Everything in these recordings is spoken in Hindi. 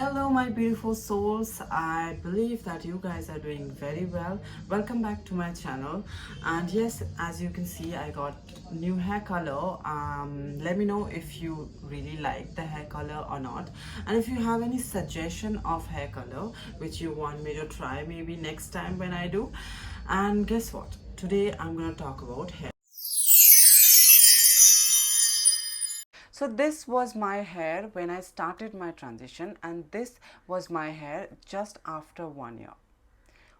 Hello, my beautiful souls. I believe that you guys are doing very well. Welcome back to my channel. And yes, as you can see, I got new hair color. Let me know if you really like the hair color or not. And if you have any suggestion of hair color which you want me to try maybe next time when I do. And guess what? Today I'm gonna talk about hair. So this was my hair when I started my transition, and this was my hair just after 1 year.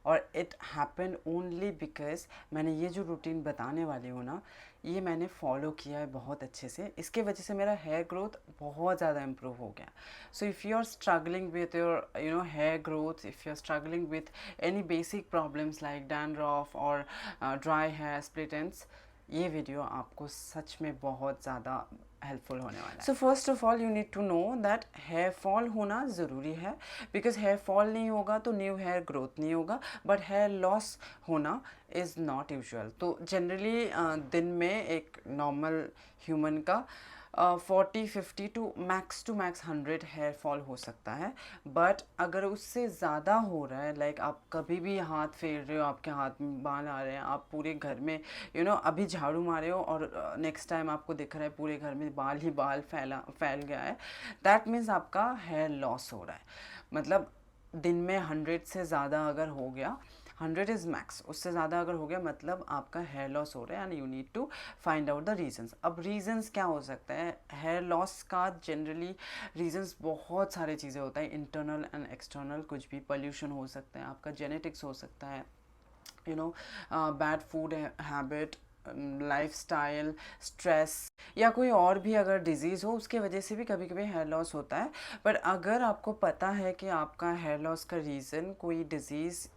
और इट हैपन ओनली बिकॉज मैंने ये जो रूटीन बताने वाली हूँ ना, ये मैंने फॉलो किया है बहुत अच्छे से. इसके वजह से मेरा हेयर ग्रोथ बहुत ज़्यादा इम्प्रूव हो गया. So if you are struggling with your hair growth, if you are struggling with any basic problems like dandruff और ड्राई हेयर स्प्लिट एंड्स, ये वीडियो आपको सच में बहुत ज़्यादा हेल्पफुल होने वाला है. So first of all you need to know that hair fall होना ज़रूरी है, बिकॉज हेयर फॉल नहीं होगा तो न्यू हेयर ग्रोथ नहीं होगा, बट हेयर लॉस होना इज़ नॉट यूजुअल. तो जनरली दिन में एक नॉर्मल ह्यूमन का 40-50 टू मैक्स 100 हेयर फॉल हो सकता है. बट अगर उससे ज़्यादा हो रहा है, लाइक आप कभी भी हाथ फेर रहे हो, आपके हाथ में बाल आ रहे हैं, आप पूरे घर में अभी झाड़ू मारे हो और नेक्स्ट टाइम आपको दिख रहा है पूरे घर में बाल ही बाल फैल गया है, दैट मीन्स आपका हेयर लॉस हो रहा है. मतलब दिन में 100 से ज़्यादा अगर हो गया, 100 इज़ मैक्स, उससे ज़्यादा अगर हो गया मतलब आपका हेयर लॉस हो रहा है, and you need to find out the reasons. अब रीजंस क्या हो सकता है हेयर लॉस का? जनरली रीजंस बहुत सारे चीज़ें होता है, इंटरनल एंड एक्सटर्नल. कुछ भी पोल्यूशन हो सकता है, आपका जेनेटिक्स हो सकता है, bad food habit, lifestyle, stress, या कोई और भी अगर डिजीज़ हो उसके वजह से भी कभी कभी हेयर लॉस होता है. पर अगर आपको पता है कि आपका हेयर लॉस का रीज़न कोई डिज़ीज़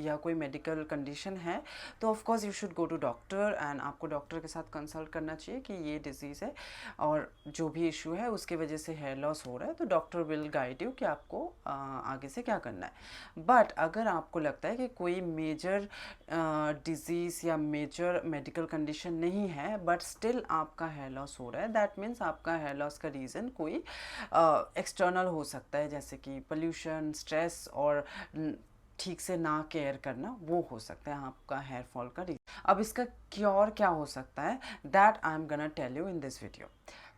या कोई मेडिकल कंडीशन है, तो of course you should go to doctor, and आपको डॉक्टर के साथ कंसल्ट करना चाहिए कि ये डिज़ीज़ है और जो भी इशू है उसके वजह से हेयर लॉस हो रहा है, तो डॉक्टर विल गाइड यू कि आपको आगे से क्या करना है. बट अगर आपको लगता है कि कोई मेजर डिज़ीज़ या मेजर मेडिकल कंडीशन नहीं है बट स्टिल आपका हेयर लॉस हो रहा है, दैट मीन्स आपका हेयर लॉस का रीज़न कोई एक्सटर्नल हो सकता है, जैसे कि पोल्यूशन, स्ट्रेस और ठीक से ना केयर करना, वो हो सकता है आपका हेयर फॉल का रीज़न. अब इसका क्योर क्या हो सकता है, that I am gonna tell you in this video.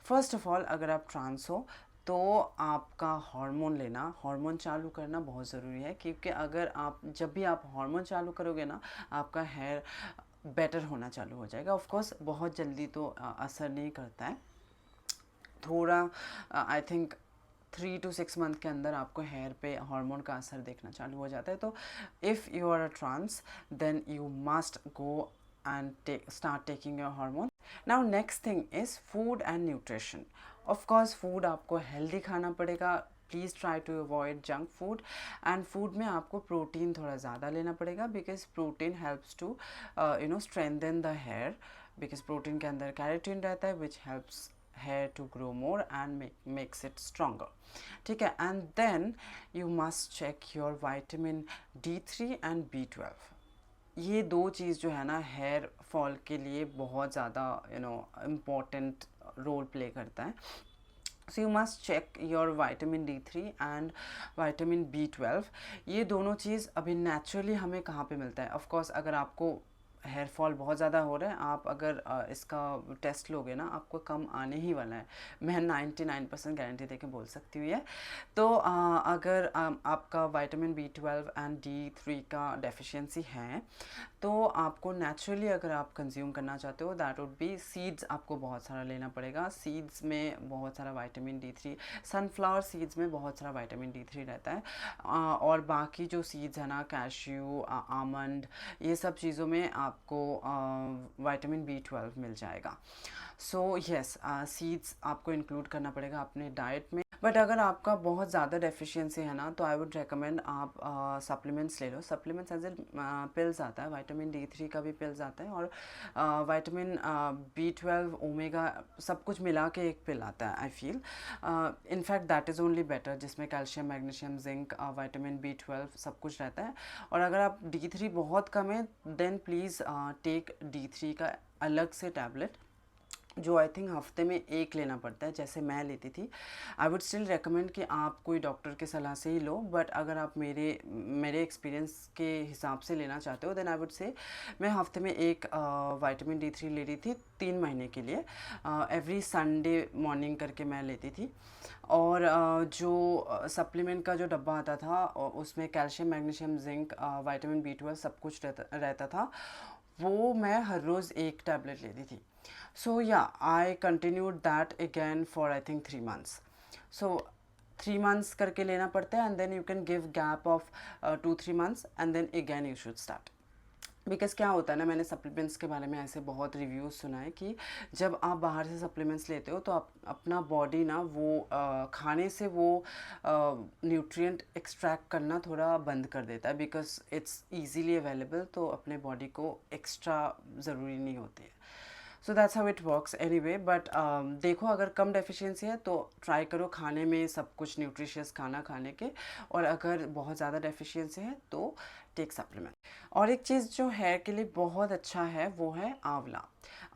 First of all, अगर आप ट्रांस हो तो आपका हार्मोन लेना, हार्मोन चालू करना बहुत ज़रूरी है, क्योंकि अगर आप जब भी आप हार्मोन चालू करोगे ना, आपका हेयर बेटर होना चालू हो जाएगा. ऑफ कोर्स बहुत जल्दी तो असर नहीं करता है, थोड़ा आई थिंक 3 to 6 मंथ के अंदर आपको हेयर पे हार्मोन का असर देखना चालू हो जाता है. तो if you are a trans, then you must go and start taking your hormone. Now next thing is food and nutrition. Of course food आपको healthy खाना पड़ेगा. Please try to avoid junk food, and food में आपको प्रोटीन थोड़ा ज़्यादा लेना पड़ेगा, because protein helps to strengthen the hair, because protein के अंदर कैरोटीन रहता है which helps hair to grow more and makes it stronger. ठीक है. And then you must check your vitamin D3 and B12. ये दो चीज़ जो है ना हेयर फॉल के लिए बहुत ज़्यादा इम्पोर्टेंट रोल प्ले करता है. So you must check your vitamin D3 and vitamin B12. ये दोनों चीज़ अभी नेचुरली हमें कहाँ पे मिलता है? ऑफ कोर्स अगर आपको हेयर फॉल बहुत ज़्यादा हो रहा है, आप अगर इसका टेस्ट लोगे ना, आपको कम आने ही वाला है. मैं 99% गारंटी देके बोल सकती हूँ ये. तो अगर आपका वाइटामिन B12 एंड D3 का डेफिशिएंसी है, तो आपको नेचुरली अगर आप कंज्यूम करना चाहते हो, दैट वुड बी सीड्स. आपको बहुत सारा लेना पड़ेगा. सीड्स में बहुत सारा वाइटामिन D3, सनफ्लावर सीड्स में बहुत सारा वाइटामिन D3 रहता है, और बाकी जो सीड्स है ना, कैश्यू, आमंड, ये सब चीज़ों में आपको वाइटामिन B12 मिल जाएगा. सो येस, सीड्स आपको इंक्लूड करना पड़ेगा अपने डाइट में. बट अगर आपका बहुत ज़्यादा डेफिशिएंसी है ना, तो आई वुड रिकमेंड आप सप्लीमेंट्स ले लो. सप्लीमेंट्स एज ए पिल्स आता है, वाइटामिन D3 का भी पिल्स आता है, और वाइटामिन B12, ओमेगा, सब कुछ मिला के एक पिल आता है. I feel in fact that is only better, जिसमें calcium, magnesium, zinc, vitamin B12 सब कुछ रहता है. और अगर आप D3 बहुत कम है, देन प्लीज़ टेक D3 का अलग से टैबलेट. जो आई थिंक हफ्ते में एक लेना पड़ता है, जैसे मैं लेती थी। आई वुड स्टिल रेकमेंड कि आप कोई डॉक्टर की सलाह से ही लो, बट अगर आप मेरे एक्सपीरियंस के हिसाब से लेना चाहते हो देन आई वुड से मैं हफ्ते में एक विटामिन D3 ले रही थी 3 महीने के लिए। एवरी संडे मॉर्निंग करके मैं लेती थी। और जो सप्लीमेंट का जो डब्बा आता था उसमें calcium, magnesium, zinc, vitamin B12 सब कुछ रहता था। वो मैं हर रोज़ एक टैबलेट लेती थी। So yeah I continued that again for I think 3 months. So 3 months करके लेना पड़ता है and then you can give gap of 2-3 months and then again you should start. Because क्या होता है ना, मैंने सप्लीमेंट्स के बारे में ऐसे बहुत रिव्यूज़ सुना है कि जब आप बाहर से सप्लीमेंट्स लेते हो तो आप अपना बॉडी ना वो खाने से वो न्यूट्रिएंट एक्सट्रैक्ट करना थोड़ा बंद कर देता है, बिकॉज़ इट्स इजीली अवेलेबल, तो अपने बॉडी को एक्स्ट्रा ज़रूरी नहीं होती है। So that's how it works any way. But देखो, अगर कम डेफिशिएंसी है तो ट्राई करो खाने में सब कुछ न्यूट्रिशियस खाना खाने के, और अगर बहुत ज़्यादा डेफिशिएंसी है तो टेक सप्लीमेंट। और एक चीज़ जो हेयर के लिए बहुत अच्छा है वो है आंवला।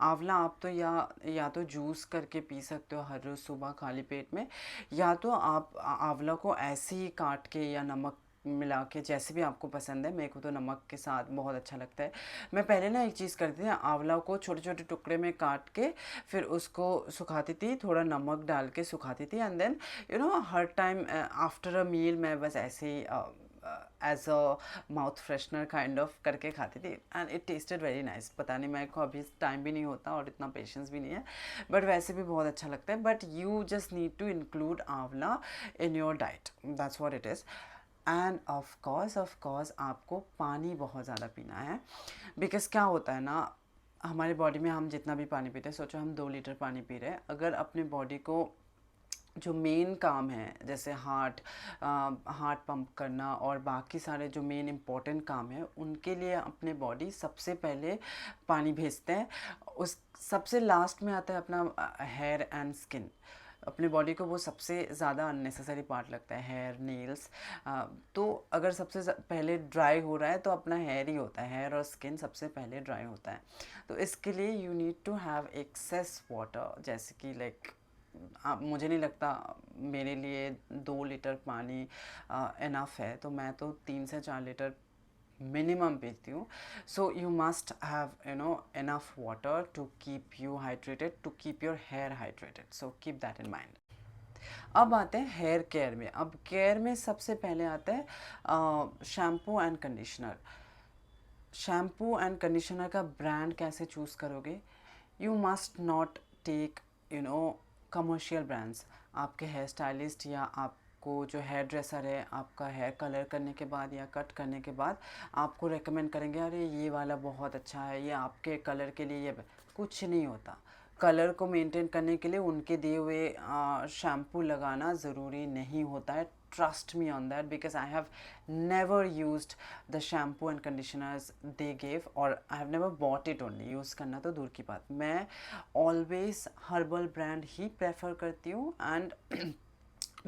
आंवला आप तो या तो जूस करके पी सकते हो हर रोज़ सुबह खाली पेट में, या तो आप आंवला को ऐसे ही काट के या नमक मिला के, जैसे भी आपको पसंद है। मेरे को तो नमक के साथ बहुत अच्छा लगता है। मैं पहले ना एक चीज़ करती थी, आंवला को छोटे छोटे टुकड़े में काट के फिर उसको सुखाती थी, थोड़ा नमक डाल के सुखाती थी, एंड देन हर टाइम आफ्टर अ मील मैं बस ऐसे ही as a mouth freshener kind of करके खाती थी, and it tasted very nice. पता नहीं, मेरे को अभी टाइम भी नहीं होता और इतना पेशेंस भी नहीं है, बट वैसे भी बहुत अच्छा लगता है। But you just need to include amla in your diet, that's what it is. And of course आपको पानी बहुत ज़्यादा पीना है। बिकॉज़ क्या होता है ना, हमारी बॉडी में हम जितना भी पानी पीते हैं, सोचो हम 2 लीटर पानी पी रहे हैं, अगर अपनी बॉडी को जो मेन काम है जैसे हार्ट पंप करना और बाकी सारे जो मेन इम्पोर्टेंट काम है, उनके लिए अपने बॉडी सबसे पहले पानी भेजते हैं। उस सबसे लास्ट में आता है अपना हेयर एंड स्किन। अपने बॉडी को वो सबसे ज़्यादा अननेसेसरी पार्ट लगता है, हेयर, नेल्स। तो अगर सबसे पहले ड्राई हो रहा है तो अपना हेयर ही होता है, हेयर और स्किन सबसे पहले ड्राई होता है। तो इसके लिए you need to have access water, जैसे कि लाइक मुझे नहीं लगता मेरे लिए 2 लीटर पानी इनफ है, तो मैं तो 3 से 4 लीटर मिनिमम पीती हूँ। So you must have enough water to keep you hydrated, to keep your hair hydrated, so keep that in mind. अब आते हैं हेयर केयर में। अब केयर में सबसे पहले आता है shampoo and conditioner. Shampoo and conditioner का ब्रांड कैसे चूज़ करोगे? You must not take commercial brands. आपके हेयर स्टाइलिस्ट या आपको जो हेयर ड्रेसर है, आपका हेयर कलर करने के बाद या कट करने के बाद आपको रेकमेंड करेंगे, अरे ये वाला बहुत अच्छा है, ये आपके कलर के लिए ये कुछ नहीं होता। कलर को मेंटेन करने के लिए उनके दिए हुए शैम्पू लगाना ज़रूरी नहीं होता है। Trust me on that, because I have never used the shampoo and conditioners they gave, और I have never bought it only. Use करना तो दूर की बात, मैं ऑलवेज हर्बल ब्रांड ही प्रेफर करती हूँ। एंड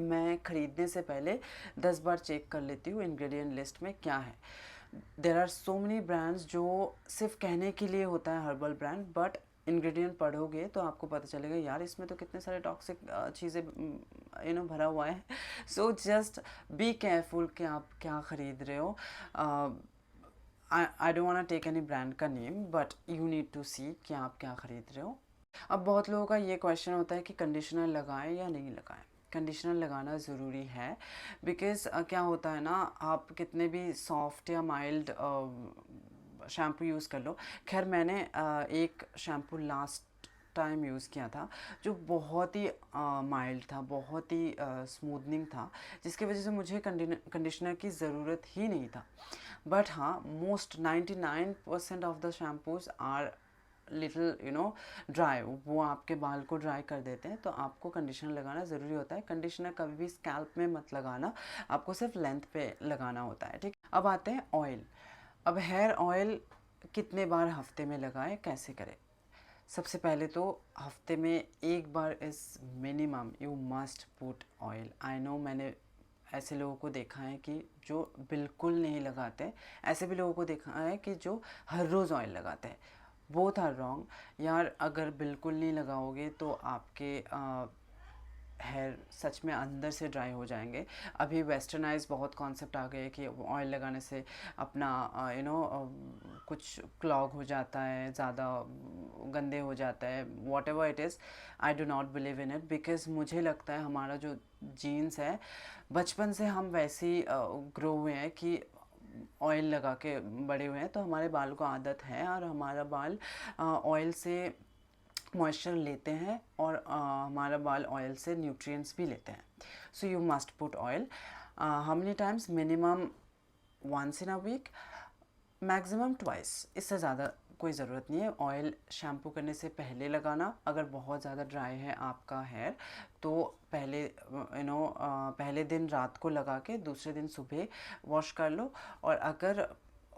मैं ख़रीदने से पहले 10 बार चेक कर लेती हूँ इंग्रेडिएंट लिस्ट में क्या है। There are so many brands जो सिर्फ कहने के लिए होता है हर्बल ब्रांड, बट इंग्रेडिएंट पढ़ोगे तो आपको पता चलेगा यार इसमें तो कितने सारे टॉक्सिक चीज़ें भरा हुआ है। सो जस्ट बी केयरफुल कि आप क्या ख़रीद रहे हो। I don't want take any brand का name, but you need to see कि आप क्या ख़रीद रहे हो। अब बहुत लोगों का ये क्वेश्चन होता है कि कंडीशनर लगाएं या नहीं लगाएं। कंडीशनर लगाना ज़रूरी है, बिकॉज़ क्या होता है ना, आप कितने भी सॉफ्ट या माइल्ड शैम्पू यूज़ कर लो। खैर मैंने एक शैम्पू लास्ट टाइम यूज़ किया था जो बहुत ही माइल्ड था, बहुत ही स्मूथनिंग था, जिसकी वजह से मुझे कंडीशनर की ज़रूरत ही नहीं था। बट हाँ, most 99% of the shampoos are little dry, वो आपके बाल को ड्राई कर देते हैं, तो आपको कंडीशनर लगाना ज़रूरी होता है। कंडीशनर कभी भी स्कैल्प में मत लगाना, आपको सिर्फ लेंथ पे लगाना होता है, ठीक। अब आते हैं ऑयल। अब हेयर ऑयल कितने बार हफ्ते में लगाएं, कैसे करें? सबसे पहले तो हफ्ते में एक बार is minimum, you must put oil. I know, मैंने ऐसे लोगों को देखा है कि जो बिल्कुल नहीं लगाते, ऐसे भी लोगों को देखा है कि जो हर रोज़ ऑयल लगाते हैं। बोथ आर रॉन्ग यार। अगर बिल्कुल नहीं लगाओगे तो आपके हेयर सच में अंदर से ड्राई हो जाएंगे। अभी वेस्टर्नाइज बहुत कॉन्सेप्ट आ गए हैं कि ऑयल लगाने से अपना कुछ क्लॉग हो जाता है, ज़्यादा गंदे हो जाता है, what ever it is. I do not believe in it, because मुझे लगता है हमारा जो जीन्स है बचपन से हम वैसे ही ग्रो हुए हैं कि ऑयल लगा के बड़े हुए हैं, तो हमारे बाल को आदत है और हमारा बाल ऑयल से मॉइस्चर लेते हैं और हमारा बाल ऑयल से न्यूट्रिएंट्स भी लेते हैं। So you must put oil. How many times? Minimum once in a week, maximum twice. इससे ज़्यादा कोई ज़रूरत नहीं है। ऑयल शैम्पू करने से पहले लगाना। अगर बहुत ज़्यादा ड्राई है आपका हेयर तो पहले पहले दिन रात को लगा के दूसरे दिन सुबह वॉश कर लो। और अगर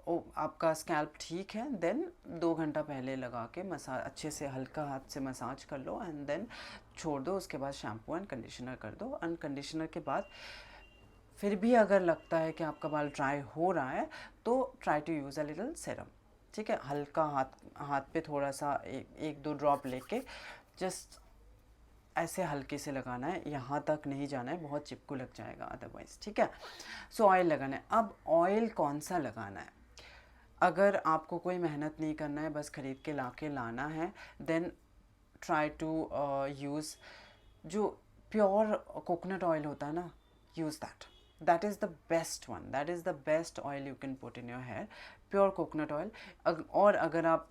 आपका स्कैल्प ठीक है देन 2 घंटा पहले लगा के मसाज अच्छे से हल्का हाथ से मसाज कर लो एंड देन छोड़ दो। उसके बाद शैम्पू एंड कंडीशनर कर दो। एंड कंडीशनर के बाद फिर भी अगर लगता है कि आपका बाल ड्राई हो रहा है तो try to use a little serum. ठीक है, हल्का हाथ पे थोड़ा सा एक दो ड्रॉप लेके जस्ट ऐसे हल्के से लगाना है, यहाँ तक नहीं जाना है, बहुत चिपकू लग जाएगा अदरवाइज। ठीक है, सो ऑयल लगाना है। अब ऑयल कौन सा लगाना है? अगर आपको कोई मेहनत नहीं करना है, बस ख़रीद के लाना है, देन ट्राई टू यूज़ जो प्योर कोकोनट ऑयल होता है ना, use that is the best one, that is the best oil you can put in your hair, pure coconut oil. और अगर आप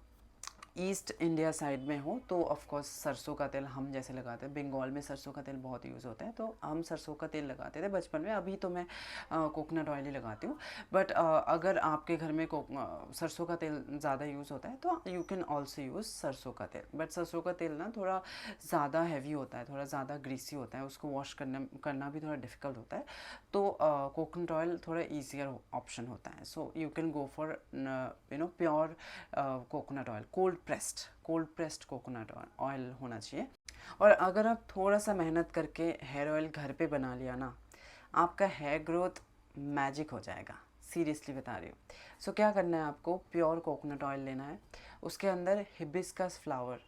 ईस्ट इंडिया साइड में हो तो ऑफ कोर्स सरसों का तेल हम जैसे लगाते हैं, बंगाल में सरसों का तेल बहुत यूज़ होता है तो हम सरसों का तेल लगाते थे बचपन में। अभी तो मैं कोकोनट ऑयल ही लगाती हूँ। बट अगर आपके घर में सरसों का तेल ज़्यादा यूज़ होता है तो यू कैन ऑल्सो यूज़ सरसों का तेल। बट सरसों का तेल ना थोड़ा ज़्यादा हैवी होता है, थोड़ा ज़्यादा ग्रीसी होता है, उसको वॉश करना भी थोड़ा डिफ़िकल्ट होता है। तो कोकोनट ऑयल थोड़ा ईजियर ऑप्शन होता है। So you can go for pure coconut oil, cold pressed coconut oil होना चाहिए। और अगर आप थोड़ा सा मेहनत करके हेयर ऑयल घर पे बना लिया ना, आपका हेयर ग्रोथ मैजिक हो जाएगा, सीरियसली बता रही हूँ। सो क्या करना है आपको? प्योर कोकोनट ऑयल लेना है, उसके अंदर हिबिस्कस फ्लावर,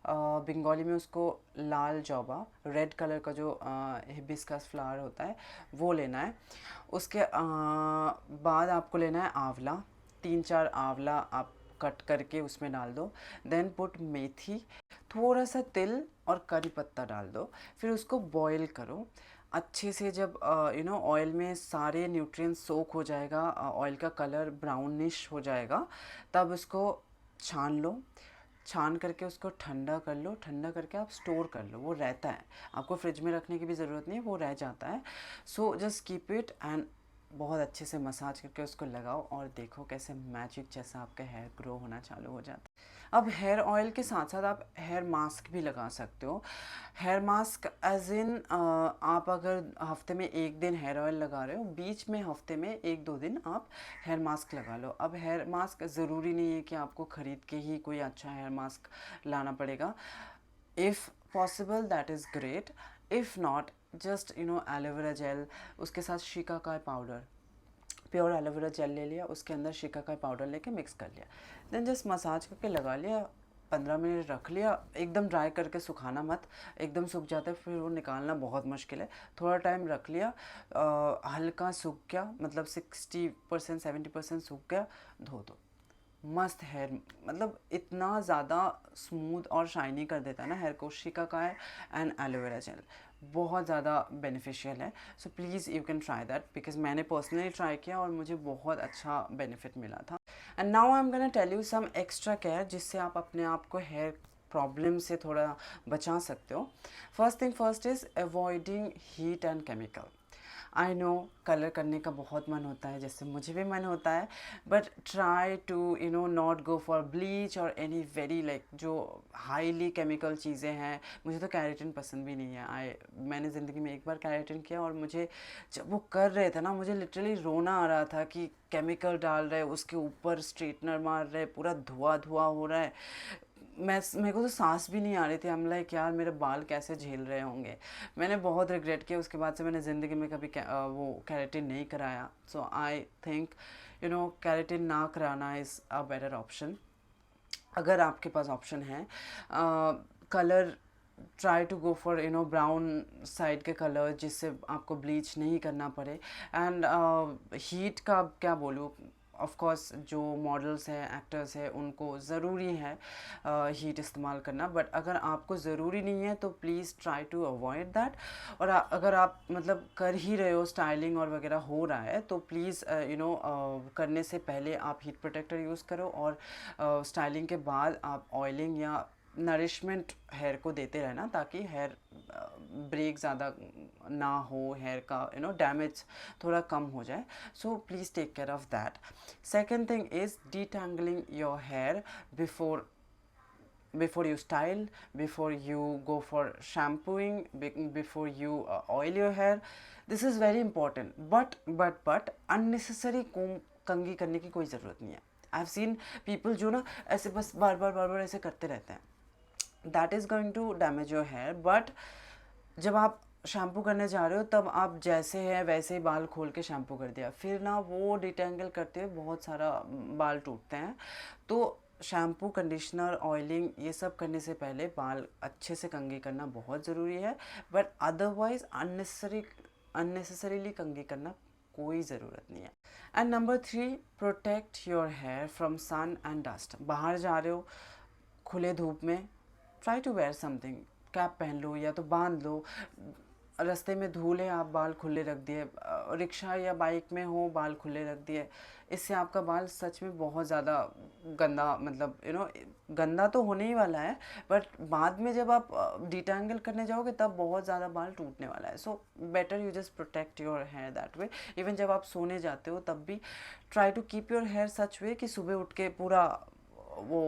बंगाली में उसको लाल जौबा, रेड कलर का जो हिबिस्कस फ्लावर होता है वो लेना है। उसके बाद आपको लेना है आंवला, 3-4 आंवला आप कट करके उसमें डाल दो। देन पुट मेथी, थोड़ा सा तिल और करी पत्ता डाल दो। फिर उसको बॉईल करो अच्छे से। जब ऑयल में सारे न्यूट्रिएंट्स सोक हो जाएगा, ऑयल का कलर ब्राउनिश हो जाएगा, तब उसको छान लो। छान करके उसको ठंडा कर लो, ठंडा करके आप स्टोर कर लो, वो रहता है, आपको फ्रिज में रखने की भी ज़रूरत नहीं है, वो रह जाता है। So just keep it and बहुत अच्छे से मसाज करके उसको लगाओ और देखो कैसे मैजिक जैसा आपका हेयर ग्रो होना चालू हो जाता है। अब हेयर ऑयल के साथ साथ आप हेयर मास्क भी लगा सकते हो। हेयर मास्क एज इन आप अगर हफ्ते में 1 दिन हेयर ऑयल लगा रहे हो, बीच में हफ्ते में 1-2 दिन आप हेयर मास्क लगा लो। अब हेयर मास्क ज़रूरी नहीं है कि आपको ख़रीद के ही कोई अच्छा हेयर मास्क लाना पड़ेगा। If possible that is great, if not just aloe vera gel, उसके साथ shikakai powder, pure aloe vera gel ले लिया, उसके अंदर शिकाकाई पाउडर लेके मिक्स कर लिया, देन जस्ट मसाज करके लगा लिया, 15 मिनट रख लिया। एकदम ड्राई करके सुखाना मत, एकदम सूख जाता है फिर वो निकालना बहुत मुश्किल है। थोड़ा टाइम रख लिया, हल्का सूख गया, मतलब 60% 70% सूख गया, धो दो। मस्त हेयर, मतलब इतना ज़्यादा स्मूथ और शाइनी कर देता है ना हेयर को शिकाकाई एंड एलोवेरा जेल, बहुत ज़्यादा बेनिफिशियल है। So please you can try that, because मैंने पर्सनली ट्राई किया और मुझे बहुत अच्छा बेनिफिट मिला था। And now I am gonna tell you some extra care जिससे आप अपने आप को हेयर प्रॉब्लम से थोड़ा बचा सकते हो। First thing first is avoiding heat and chemical. I know colour करने का बहुत मन होता है, जैसे मुझे भी मन होता है, but try to not go for bleach और एनी वेरी लाइक जो हाईली केमिकल चीज़ें हैं। मुझे तो कैरेटिन पसंद भी नहीं है। मैंने ज़िंदगी में एक बार कैरेटिन किया और मुझे जब वो कर रहे थे ना, मुझे लिटरली रोना आ रहा था कि केमिकल डाल रहे, उसके ऊपर स्ट्रेटनर मार रहे, पूरा धुआं धुआं हो रहा है। मेरे को तो सांस भी नहीं आ रही थी। हम लाइक यार मेरे बाल कैसे झेल रहे होंगे। मैंने बहुत रिग्रेट किया, उसके बाद से मैंने ज़िंदगी में कभी वो कैरेटिन नहीं कराया। सो आई थिंक कैरेटिन ना कराना इज़ अ बेटर ऑप्शन। अगर आपके पास ऑप्शन है, colour try to go for brown side के कलर, जिससे आपको ब्लीच नहीं करना पड़े। एंड हीट का क्या बोलूँ, ऑफ कोर्स जो मॉडल्स हैं, एक्टर्स हैं, उनको ज़रूरी है हीट इस्तेमाल करना, बट अगर आपको ज़रूरी नहीं है तो please try to avoid that. और अगर आप मतलब कर ही रहे हो, स्टाइलिंग और वगैरह हो रहा है, तो प्लीज़ करने से पहले आप हीट प्रोटेक्टर यूज़ करो, और स्टाइलिंग के बाद आप ऑयलिंग या नरिशमेंट हेयर को देते रहना, ताकि हेयर ब्रेक ज़्यादा ना हो, हेयर का डैमेज थोड़ा कम हो जाए। So please take care of that. Second thing is detangling your hair before you style, before you go for shampooing, before you oil your hair. This is very important, but unnecessary कंघी करने की कोई ज़रूरत नहीं है। आई हैव सीन पीपल जो ना ऐसे बस बार बार ऐसे करते रहते हैं, that is going to damage your hair. But जब आप शैम्पू करने जा रहे हो, तब आप जैसे है वैसे ही बाल खोल के शैम्पू कर दिया, फिर ना वो डिटेंगल करते हुए बहुत सारा बाल टूटते हैं। तो शैम्पू, कंडीशनर, ऑयलिंग ये सब करने से पहले बाल अच्छे से कंघी करना बहुत ज़रूरी है, बट अदरवाइज अननेसेसरीली कंघी करना कोई ज़रूरत नहीं है। And number 3, protect your hair from sun and dust. बाहर जा रहे हो खुले धूप में, try to wear something, cap पहन लो या तो बांध लो। रास्ते में धूल है, आप बाल खुले रख दिए, रिक्शा या बाइक में हो, बाल खुले रख दिए, इससे आपका बाल सच में बहुत ज़्यादा गंदा, मतलब गंदा तो होने ही वाला है, बट बाद में जब आप डिटेंगल करने जाओगे तब बहुत ज़्यादा बाल टूटने वाला है। So better you just protect your hair that way. Even जब आप सोने जाते हो तब भी try to keep your hair such way कि सुबह उठ के पूरा वो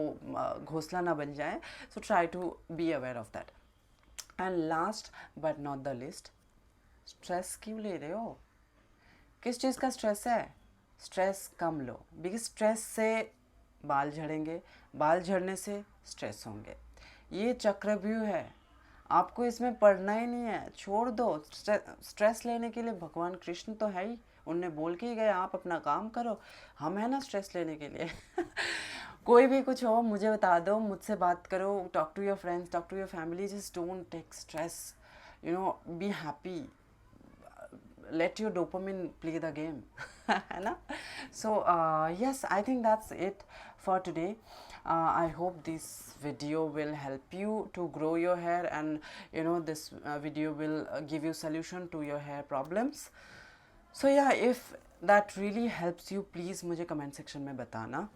घोंसला ना बन जाए। So try to be aware of that. And last but not the list, stress क्यों ले रहे हो? किस चीज़ का स्ट्रेस है? स्ट्रेस कम लो, बिकॉज स्ट्रेस से बाल झड़ेंगे, बाल झड़ने से स्ट्रेस होंगे। ये चक्रव्यूह है, आपको इसमें पढ़ना ही नहीं है, छोड़ दो। स्ट्रेस लेने के लिए भगवान कृष्ण तो है ही, उनने बोल के ही गए आप अपना काम करो, हम है ना स्ट्रेस लेने के लिए। कोई भी कुछ हो मुझे बता दो, मुझसे बात करो, talk to your friends, talk to your family, just don't take stress, be happy, let your dopamine play the game. है ना? So yes, I think that's it for today. I hope this video will help you to grow your hair, and this video will give you solution to your hair problems. So yeah, if that really helps you, please मुझे comment section में बताना।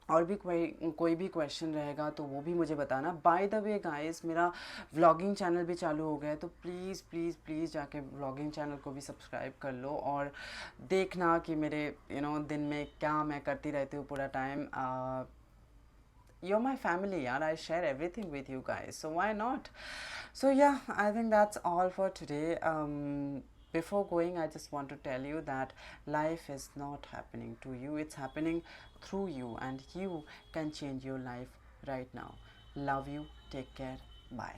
और भी कोई भी क्वेश्चन रहेगा तो वो भी मुझे बताना। बाय द वे गाइस, मेरा व्लॉगिंग चैनल भी चालू हो गया है, तो प्लीज़ प्लीज़ प्लीज़ जाके व्लॉगिंग चैनल को भी सब्सक्राइब कर लो, और देखना कि मेरे दिन में क्या मैं करती रहती हूँ पूरा time. You're my family, yaar. I share everything with you guys, so why not? So yeah, I think that's all for today. Before going, I just want to tell you that life is not happening to you, it's happening through you, and you can change your life right now. Love you, take care, bye.